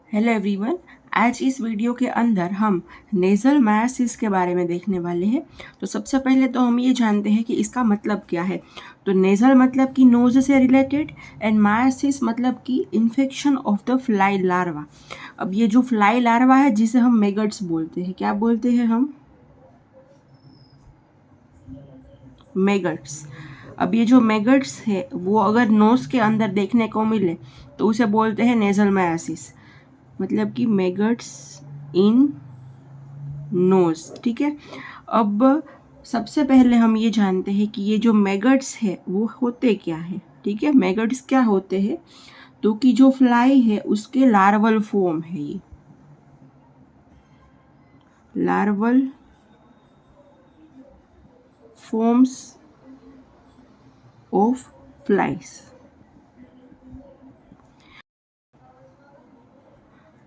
Hello everyone. आज इस video के अंदर हम नेज़ल मायासिस के बारे में देखने वाले हैं। तो सबसे पहले तो हम ये जानते हैं कि इसका मतलब क्या है। तो नेज़ल मतलब कि नोज से रिलेटेड एंड मायासिस मतलब कि infection of the fly larva. अब ये जो फ्लाई लार्वा है जिसे हम मैगट्स बोलते हैं, क्या बोलते हैं हम? मैगट्स। अब ये जो मैगट्स है वो अगर नोज के अंदर देखने को मिले तो उसे बोलते हैं नेज़ल मायासिस, मतलब कि मैगट्स इन नोज। ठीक है। अब सबसे पहले हम ये जानते हैं कि ये जो मैगट्स है वो होते क्या है। ठीक है, मैगट्स क्या होते हैं? तो कि जो फ्लाई है उसके लार्वल फॉर्म है, ये लार्वल फॉर्म्स ऑफ फ्लाइज।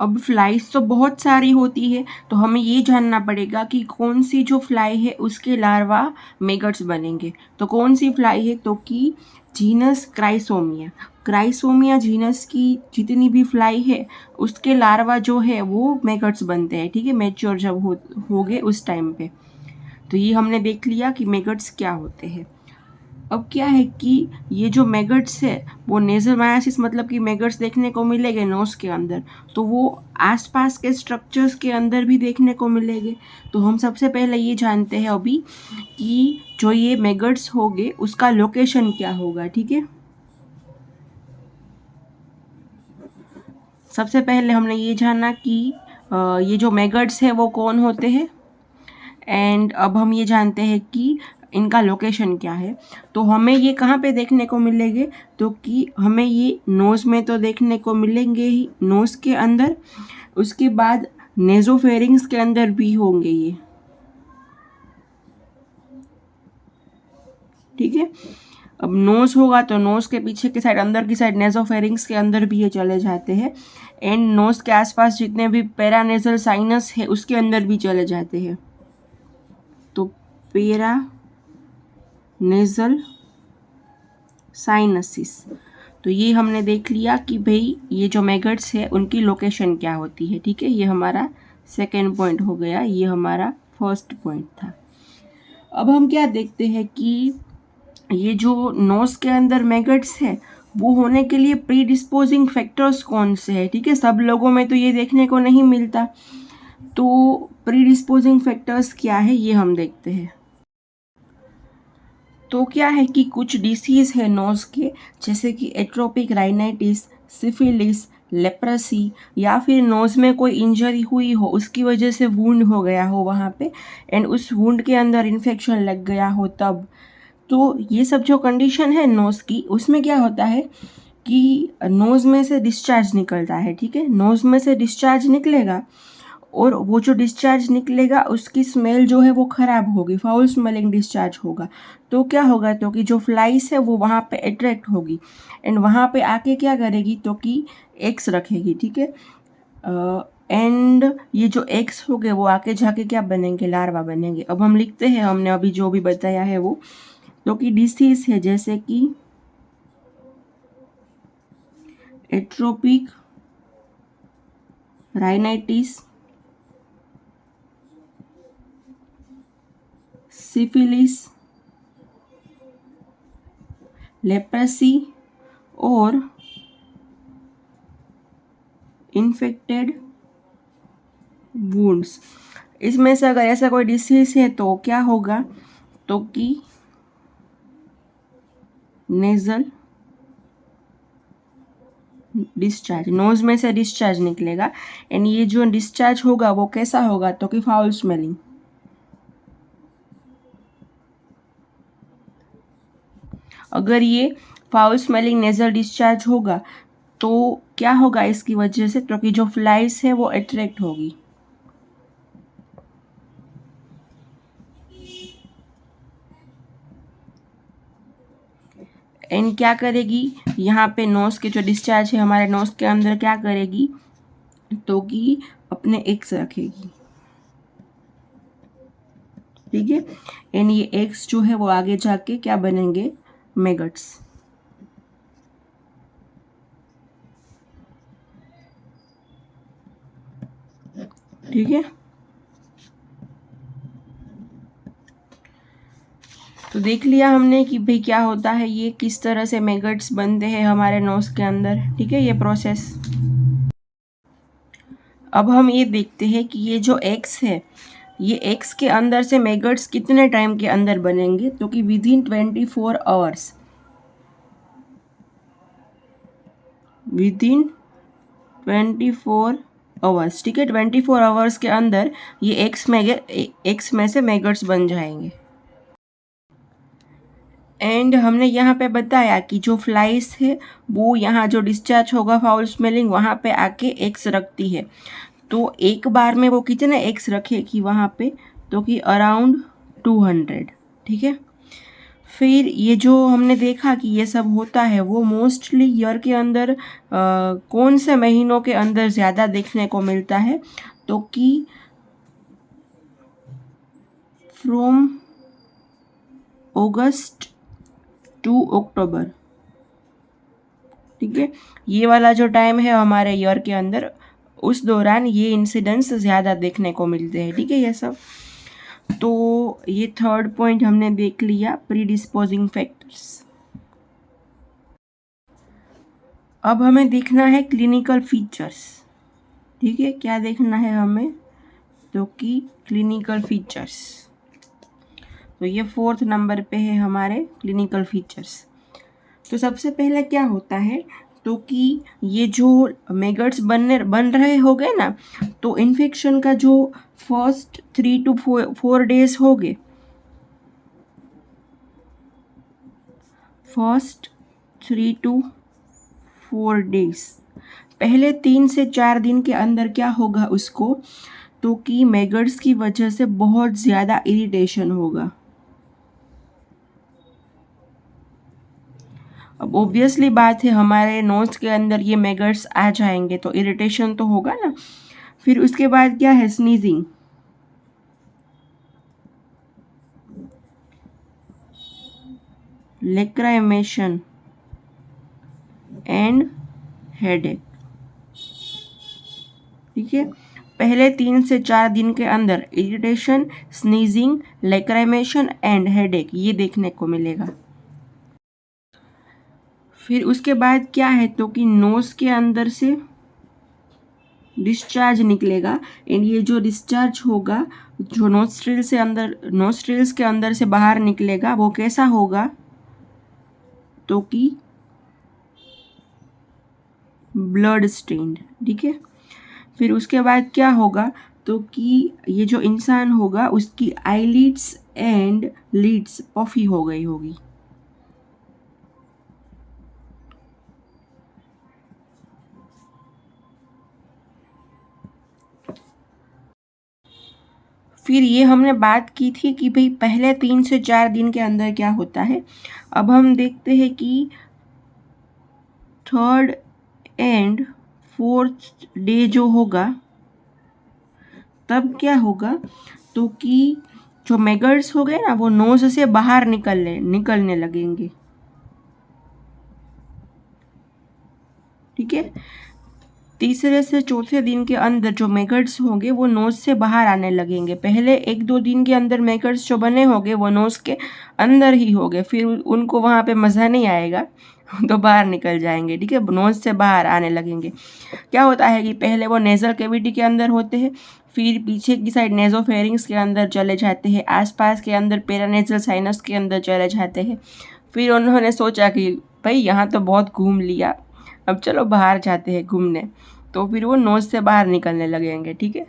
अब फ्लाइज तो बहुत सारी होती है, तो हमें ये जानना पड़ेगा कि कौन सी जो फ्लाई है उसके लार्वा मैगट्स बनेंगे। तो कौन सी फ्लाई है? तो कि जीनस क्राइसोमिया। क्राइसोमिया जीनस की जितनी भी फ्लाई है उसके लार्वा जो है वो मैगट्स बनते हैं। ठीक है, मैच्योर जब हो गए उस टाइम पे। तो ये हमने देख लिया कि मैगट्स क्या होते हैं। अब क्या है कि ये जो मैगट्स है वो नेज़ल मायासिस मतलब कि मैगट्स देखने को मिलेंगे नोज के अंदर, तो वो आसपास के स्ट्रक्चर्स के अंदर भी देखने को मिलेंगे। तो हम सबसे पहले ये जानते हैं अभी कि जो ये मैगट्स होंगे उसका लोकेशन क्या होगा। ठीक है, सबसे पहले हमने ये जाना कि ये जो मैगट्स है वो कौन होते हैं, एंड अब हम ये जानते हैं कि इनका लोकेशन क्या है। तो हमें ये कहाँ पे देखने को मिलेंगे? तो कि हमें ये नोज़ में तो देखने को मिलेंगे ही, नोज़ के अंदर। उसके बाद नेज़ोफेरिंग्स के अंदर भी होंगे ये। ठीक है, अब नोज़ होगा तो नोज़ के पीछे की साइड, अंदर की साइड नेज़ोफेरिंग्स के अंदर भी ये चले जाते हैं। एंड नोज़ के आसपास जितने भी पैरानेज़ल साइनस है उसके अंदर भी चले जाते हैं। तो पेरा नेज़ल साइनसिस। तो ये हमने देख लिया कि भाई ये जो मैगट्स है उनकी लोकेशन क्या होती है। ठीक है, ये हमारा सेकेंड पॉइंट हो गया, ये हमारा फर्स्ट पॉइंट था। अब हम क्या देखते हैं कि ये जो नोज के अंदर मैगट्स है वो होने के लिए प्री डिस्पोजिंग फैक्टर्स कौन से हैं। ठीक है, सब लोगों में तो ये देखने को नहीं मिलता। तो प्री डिस्पोजिंग फैक्टर्स क्या है ये हम देखते हैं। तो क्या है कि कुछ डिसीज़ है नोज़ के, जैसे कि एट्रोपिक राइनाइटिस, सिफिलिस, लेप्रेसी, या फिर नोज़ में कोई इंजरी हुई हो, उसकी वजह से वुंड हो गया हो वहाँ पे, एंड उस वुंड के अंदर इन्फेक्शन लग गया हो तब। तो ये सब जो कंडीशन है नोज़ की, उसमें क्या होता है कि नोज़ में से डिस्चार्ज निकलता है। ठीक है, नोज़ में से डिस्चार्ज निकलेगा और वो जो डिस्चार्ज निकलेगा उसकी स्मेल जो है वो ख़राब होगी, फाउल स्मेलिंग डिस्चार्ज होगा। तो क्या होगा? तो कि जो फ्लाइस है वो वहाँ पे अट्रैक्ट होगी एंड वहाँ पे आके क्या करेगी? तो कि एग्स रखेगी। ठीक है, एंड ये जो एग्स हो गए वो आके जाके क्या बनेंगे? लार्वा बनेंगे। अब हम लिखते हैं, हमने अभी जो भी बताया है वो, तो कि डिसीज है जैसे कि एट्रोपिक राइनाइटिस, सिफिलिस, लेप्रेसी और इन्फेक्टेड वुंड्स। इसमें से अगर ऐसा कोई डिसीज है तो क्या होगा? तो कि नेजल डिस्चार्ज, नोज में से डिस्चार्ज निकलेगा एंड ये जो डिस्चार्ज होगा वो कैसा होगा? तो कि फाउल स्मेलिंग। अगर ये फाउल स्मेलिंग नेजल डिस्चार्ज होगा तो क्या होगा इसकी वजह से? तो कि जो फ्लाइज है वो अट्रैक्ट होगी। एंड क्या करेगी? यहाँ पे नोज के जो डिस्चार्ज है हमारे नोज के अंदर क्या करेगी? तो कि अपने एग्स रखेगी। ठीक है, एंड ये एग्स जो है वो आगे जाके क्या बनेंगे? मैगट्स। ठीक है। तो देख लिया हमने कि भाई क्या होता है, ये किस तरह से मैगट्स बनते हैं हमारे नोज के अंदर, ठीक है, ये प्रोसेस। अब हम ये देखते हैं कि ये जो एग्स है, ये एग्स के अंदर से मैगट्स कितने टाइम के अंदर बनेंगे, तो कि with in 24 hours, with in 24 hours, ठीक है, 24 आवर्स के अंदर ये एग्स में से मैगट्स बन जाएंगे। एंड हमने यहाँ पे बताया कि जो फ्लाइस है वो यहाँ जो डिस्चार्ज होगा फाउल स्मेलिंग, वहाँ पे आके एग्स रखती है। तो एक बार में वो कितने एग्स रखेगी वहाँ पे, तो कि अराउंड 200, ठीक है। फिर ये जो हमने देखा कि ये सब होता है वो मोस्टली ईयर के अंदर कौन से महीनों के अंदर ज़्यादा देखने को मिलता है, तो कि फ्रॉम अगस्त टू अक्टूबर, ठीक है। ये वाला जो टाइम है हमारे ईयर के अंदर, उस दौरान ये इंसिडेंट्स ज़्यादा देखने को मिलते हैं, ठीक है, ये सब। तो ये थर्ड पॉइंट हमने देख लिया, प्रीडिस्पोजिंग फैक्टर्स। अब हमें देखना है क्लिनिकल फीचर्स, ठीक है। क्या देखना है हमें, तो कि क्लिनिकल फीचर्स। तो ये 4th नंबर पे है हमारे क्लिनिकल फीचर्स। तो सबसे पहले क्या होता है, तो कि ये जो मैगट्स बन रहे हो गए ना, तो इन्फेक्शन का जो फर्स्ट 3 to 4 डेज हो गए, फर्स्ट 3 to 4 डेज, पहले 3 से 4 दिन के अंदर क्या होगा उसको, तो कि मैगट्स की वजह से बहुत ज़्यादा इरिटेशन होगा। अब ऑब्वियसली बात है, हमारे नोज के अंदर ये मैगट्स आ जाएंगे तो इरिटेशन तो होगा ना। फिर उसके बाद क्या है, स्नीजिंग, लेक्राइमेशन एंड हेडेक, ठीक है। पहले 3 से 4 दिन के अंदर इरिटेशन, स्नीजिंग, लेक्राइमेशन एंड हेडेक ये देखने को मिलेगा। फिर उसके बाद क्या है, तो कि नोज के अंदर से डिस्चार्ज निकलेगा। एंड ये जो डिस्चार्ज होगा, जो नोस्ट्रिल्स के अंदर से बाहर निकलेगा, वो कैसा होगा, तो कि ब्लड स्टेन्ड, ठीक है। फिर उसके बाद क्या होगा, तो कि ये जो इंसान होगा उसकी आईलिड्स एंड लिड्स पफी हो गई होगी। फिर ये हमने बात की थी कि भाई पहले 3 से 4 दिन के अंदर क्या होता है। अब हम देखते हैं कि 3rd एंड 4th डे जो होगा, तब क्या होगा, तो कि जो मैगट्स हो गए ना वो नोज से बाहर निकलने लगेंगे, ठीक है। तीसरे से चौथे दिन के अंदर जो मैगट्स होंगे वो नोज से बाहर आने लगेंगे। पहले 1-2 दिन के अंदर मैगट्स जो बने होंगे वो नोज के अंदर ही होंगे, फिर उनको वहाँ पे मज़ा नहीं आएगा तो बाहर निकल जाएंगे, ठीक है, नोज से बाहर आने लगेंगे। क्या होता है कि पहले वो नेज़ल कैविटी के अंदर होते हैं, फिर पीछे की साइड नेज़ोफेरिंक्स के अंदर चले जाते हैं, आसपास के अंदर पेरानेज़ल साइनस के अंदर चले जाते हैं। फिर उन्होंने सोचा कि भाई यहाँ तो बहुत घूम लिया, अब चलो बाहर जाते हैं घूमने, तो फिर वो नोज़ से बाहर निकलने लगेंगे, ठीक है।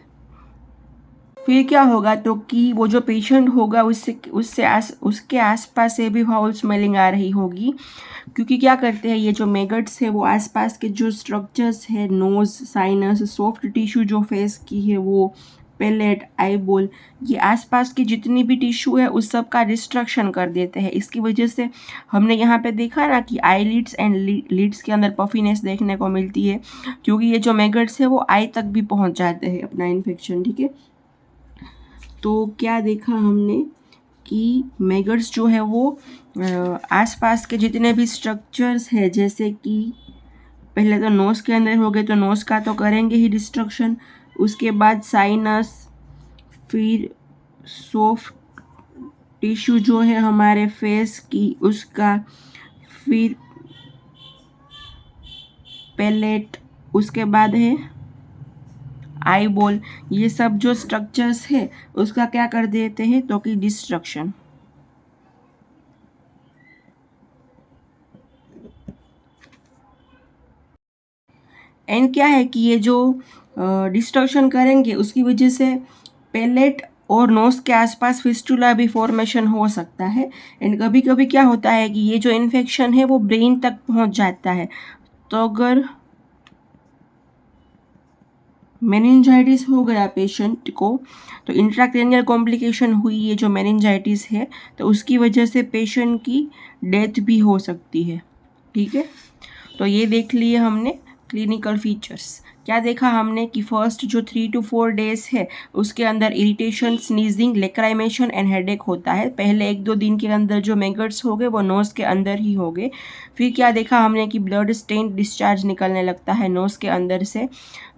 फिर क्या होगा, तो कि वो जो पेशेंट होगा उसके आसपास से भी फाउल स्मेलिंग आ रही होगी, क्योंकि क्या करते हैं ये जो मैगट्स है वो आसपास के जो स्ट्रक्चर्स है, नोज, साइनस, सॉफ्ट टिश्यू जो फेस की है वो, पैलेट, आईबॉल, ये आसपास की जितनी भी टिश्यू है उस सब का डिस्ट्रक्शन कर देते हैं। इसकी वजह से हमने यहाँ पे देखा ना कि आईलिड्स एंड लिड्स के अंदर पफीनेस देखने को मिलती है, क्योंकि ये जो मैगट्स है वो आई तक भी पहुँच जाते हैं अपना इन्फेक्शन, ठीक है। तो क्या देखा हमने कि मैगट्स जो है वो आसपास के जितने भी स्ट्रक्चर्स है, जैसे कि पहले तो नोज़ के अंदर हो गए तो नोज़ का तो करेंगे ही डिस्ट्रक्शन, उसके बाद साइनस, फिर सॉफ्ट टिश्यू जो है हमारे फेस की उसका, फिर पैलेट, उसके बाद है आई बॉल। ये सब जो स्ट्रक्चर्स है उसका क्या कर देते हैं तो कि डिस्ट्रक्शन। एंड क्या है कि ये जो डिस्ट्रक्शन करेंगे उसकी वजह से पैलेट और नोज के आसपास फिस्टुला भी फॉर्मेशन हो सकता है। एंड कभी कभी क्या होता है कि ये जो इन्फेक्शन है वो ब्रेन तक पहुंच जाता है। तो अगर मेनिंजाइटिस हो गया पेशेंट को तो इंट्राक्रेनियल कॉम्प्लिकेशन हुई, ये जो मेनिंजाइटिस है, तो उसकी वजह से पेशेंट की डेथ भी हो सकती है। ठीक है, तो ये देख लिए हमने क्लिनिकल फीचर्स। क्या देखा हमने कि फर्स्ट जो 3 to 4 डेज है उसके अंदर इरिटेशन, स्नीजिंग, लेक्राइमेशन एंड हेडेक होता है। पहले 1-2 दिन के अंदर जो मेगट्स हो गए वो नोज़ के अंदर ही हो गए। फिर क्या देखा हमने कि ब्लड स्टेन डिस्चार्ज निकलने लगता है नोज़ के अंदर से।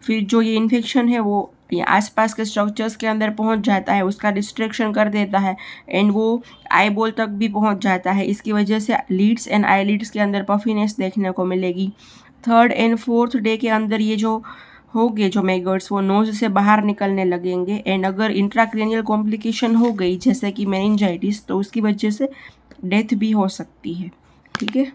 फिर जो ये इन्फेक्शन है वो आसपास के स्ट्रक्चर्स के अंदर पहुंच जाता है, उसका डिस्ट्रैक्शन कर देता है एंड वो आई बॉल तक भी पहुंच जाता है। इसकी वजह से लीड्स एंड आई लीड्स के अंदर पफिनेस देखने को मिलेगी। 3rd एंड 4th डे के अंदर ये जो होंगे जो मैगट्स वो नोज से बाहर निकलने लगेंगे। एंड अगर इंट्राक्रेनियल कॉम्प्लिकेशन हो गई जैसे कि मेनिंजाइटिस तो उसकी वजह से डेथ भी हो सकती है। ठीक है,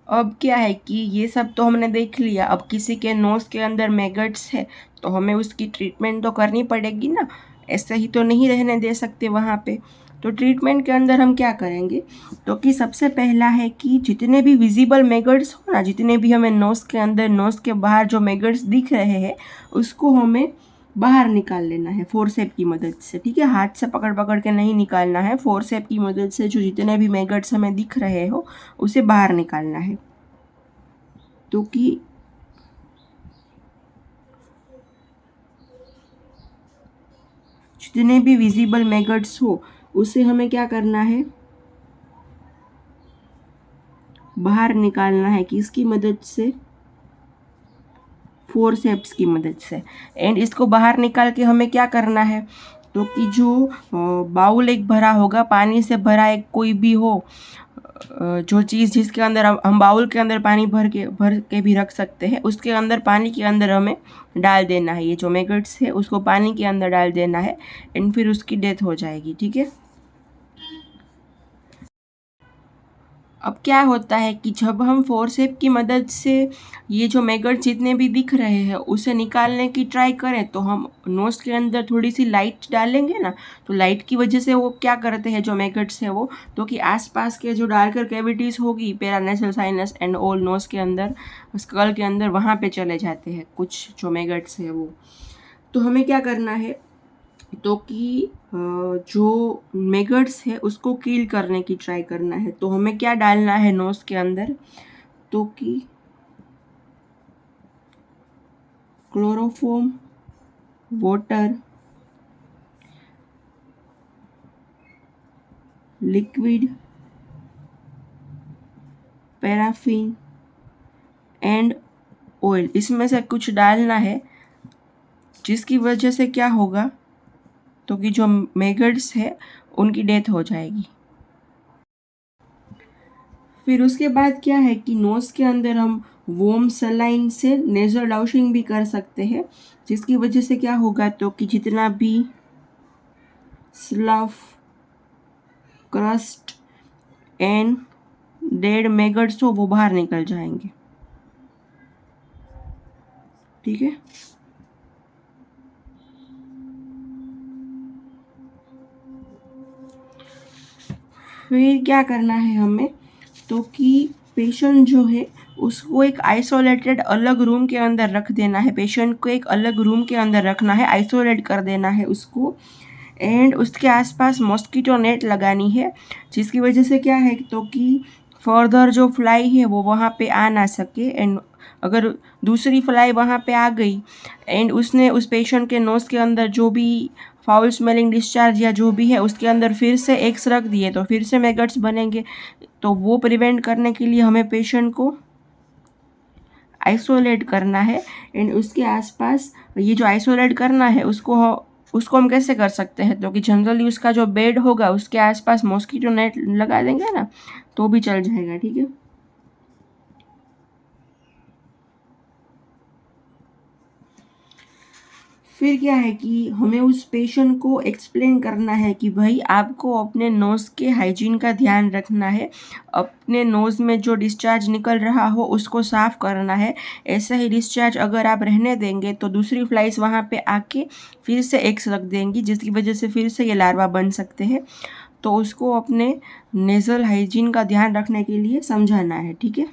अब क्या है कि ये सब तो हमने देख लिया। अब किसी के नोज के अंदर मैगट्स है तो हमें उसकी ट्रीटमेंट तो करनी पड़ेगी ना, ऐसे ही तो नहीं रहने दे सकते वहाँ पे। तो ट्रीटमेंट के अंदर हम क्या करेंगे तो कि सबसे पहला है कि जितने भी विजिबल मैगट्स हो ना, जितने भी हमें नोज के अंदर, नोज के बाहर जो मैगट्स दिख रहे हैं उसको हमें बाहर निकाल लेना है फोर्सेप की मदद से। ठीक है, हाथ से पकड़ पकड़ के नहीं निकालना है, फोर्सेप की मदद से जो जितने भी मैगट्स हमें दिख रहे हो उसे बाहर निकालना है। तो कि जितने भी विजिबल मैगट्स हो उसे हमें क्या करना है, बाहर निकालना है। किसकी मदद से, फोर्सेप्स की मदद से। एंड इसको बाहर निकाल के हमें क्या करना है तो कि जो बाउल एक भरा होगा, पानी से भरा एक कोई भी हो जो चीज़ जिसके अंदर हम बाउल के अंदर पानी भर के भी रख सकते हैं, उसके अंदर पानी के अंदर हमें डाल देना है। ये जो मैगट्स है उसको पानी के अंदर डाल देना है एंड फिर उसकी डेथ हो जाएगी। ठीक है, अब क्या होता है कि जब हम फोर्सेप की मदद से ये जो मैगट्स जितने भी दिख रहे हैं उसे निकालने की ट्राई करें तो हम नोज़ के अंदर थोड़ी सी लाइट डालेंगे ना, तो लाइट की वजह से वो क्या करते हैं जो मैगट्स है वो, तो कि आसपास के जो डार्कर कैविटीज़ होगी paranasal sinus and all nose के अंदर, स्कल के अंदर, वहाँ पे चले जाते हैं कुछ जो मैगट्स है वो। तो हमें क्या करना है तो कि जो मैगट्स है उसको किल करने की ट्राई करना है। तो हमें क्या डालना है नोज़ के अंदर तो कि chloroform, water, liquid, paraffin and oil, इसमें से कुछ डालना है जिसकी वजह से क्या होगा तो कि जो मैगट्स है उनकी डेथ हो जाएगी। फिर उसके बाद क्या है कि नोज़ के अंदर हम वोम सलाइन से नेज़ल डाउशिंग भी कर सकते हैं, जिसकी वजह से क्या होगा तो कि जितना भी स्लफ, क्रस्ट एंड डेड मैगट्स हो वो बाहर निकल जाएंगे। ठीक है, फिर क्या करना है हमें तो कि पेशेंट जो है उसको एक आइसोलेटेड अलग रूम के अंदर रख देना है। पेशेंट को एक अलग रूम के अंदर रखना है, आइसोलेट कर देना है उसको। एंड उसके आसपास मॉस्किटो नेट लगानी है, जिसकी वजह से क्या है तो कि फर्दर जो फ्लाई है वो वहाँ पे आ ना सके। एंड अगर दूसरी फ्लाई वहाँ पे आ गई एंड उसने उस पेशेंट के नोज़ के अंदर जो भी फाउल स्मेलिंग डिस्चार्ज या जो भी है उसके अंदर फिर से एग्स रख दिए तो फिर से मैगट्स बनेंगे। तो वो प्रिवेंट करने के लिए हमें पेशेंट को आइसोलेट करना है। एंड उसके आसपास ये जो आइसोलेट करना है उसको हम कैसे कर सकते हैं, तो कि जनरली उसका जो बेड होगा उसके आसपास मॉस्किटो नेट लगा देंगे ना तो भी चल जाएगा, ठीक है। फिर क्या है कि हमें उस पेशेंट को एक्सप्लेन करना है कि भाई आपको अपने नोज़ के हाइजीन का ध्यान रखना है, अपने नोज़ में जो डिस्चार्ज निकल रहा हो उसको साफ़ करना है। ऐसा ही डिस्चार्ज अगर आप रहने देंगे तो दूसरी फ्लाइज वहाँ पे आके फिर से एग्स रख देंगी, जिसकी वजह से फिर से ये लार्वा बन सकते हैं। तो उसको अपने नेज़ल हाइजीन का ध्यान रखने के लिए समझाना है, ठीक है।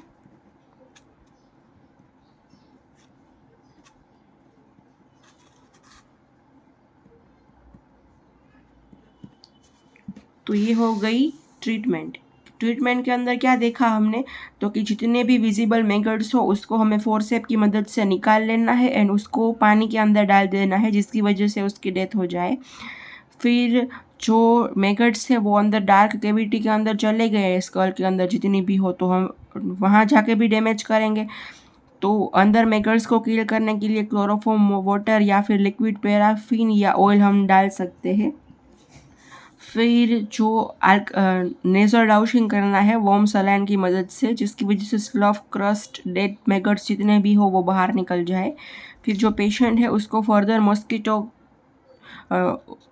तो ये हो गई ट्रीटमेंट। ट्रीटमेंट के अंदर क्या देखा हमने, तो कि जितने भी विजिबल मैगट्स हो उसको हमें फोर्सेप की मदद से निकाल लेना है एंड उसको पानी के अंदर डाल देना है, जिसकी वजह से उसकी डेथ हो जाए। फिर जो मैगट्स है वो अंदर डार्क कैविटी के अंदर चले गए हैं, स्कल के अंदर जितनी भी हो, तो हम वहाँ जाके भी डैमेज करेंगे। तो अंदर मैगट्स को किल करने के लिए क्लोरोफॉर्म वाटर या फिर लिक्विड पैराफिन या ऑयल हम डाल सकते हैं। फिर जो नेज़ल डाउशिंग करना है वॉर्म सलाइन की मदद से, जिसकी वजह से स्लफ क्रस्ट डेड मैगट्स जितने भी हो वो बाहर निकल जाए। फिर जो पेशेंट है उसको फर्दर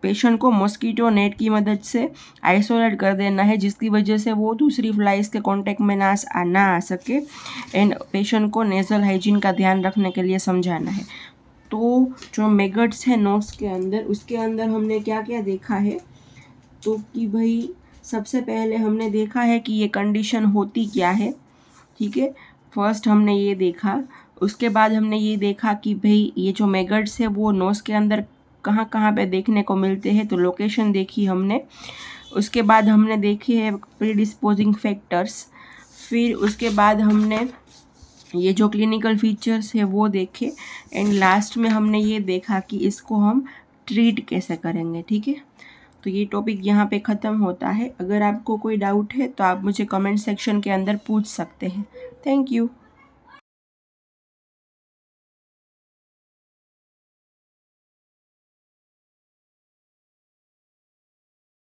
पेशेंट को मॉस्किटो नेट की मदद से आइसोलेट कर देना है, जिसकी वजह से वो दूसरी फ्लाइज के कांटेक्ट में ना आ सके। एंड पेशेंट को नेज़ल हाइजीन का ध्यान रखने के लिए समझाना है। तो जो मैगट्स है नोज़ के अंदर, उसके अंदर हमने क्या क्या देखा है, तो कि भाई सबसे पहले हमने देखा है कि ये कंडीशन होती क्या है, ठीक है। फर्स्ट हमने ये देखा, उसके बाद हमने ये देखा कि भाई ये जो मैगट्स है वो नोज़ के अंदर कहाँ कहाँ पे देखने को मिलते हैं, तो लोकेशन देखी हमने। उसके बाद हमने देखे हैं प्रीडिस्पोजिंग फैक्टर्स। फिर उसके बाद हमने ये जो क्लिनिकल फीचर्स है वो देखे। एंड लास्ट में हमने ये देखा कि इसको हम ट्रीट कैसे करेंगे, ठीक है। तो ये टॉपिक यहाँ पे ख़त्म होता है। अगर आपको कोई डाउट है तो आप मुझे कमेंट सेक्शन के अंदर पूछ सकते हैं। Thank you.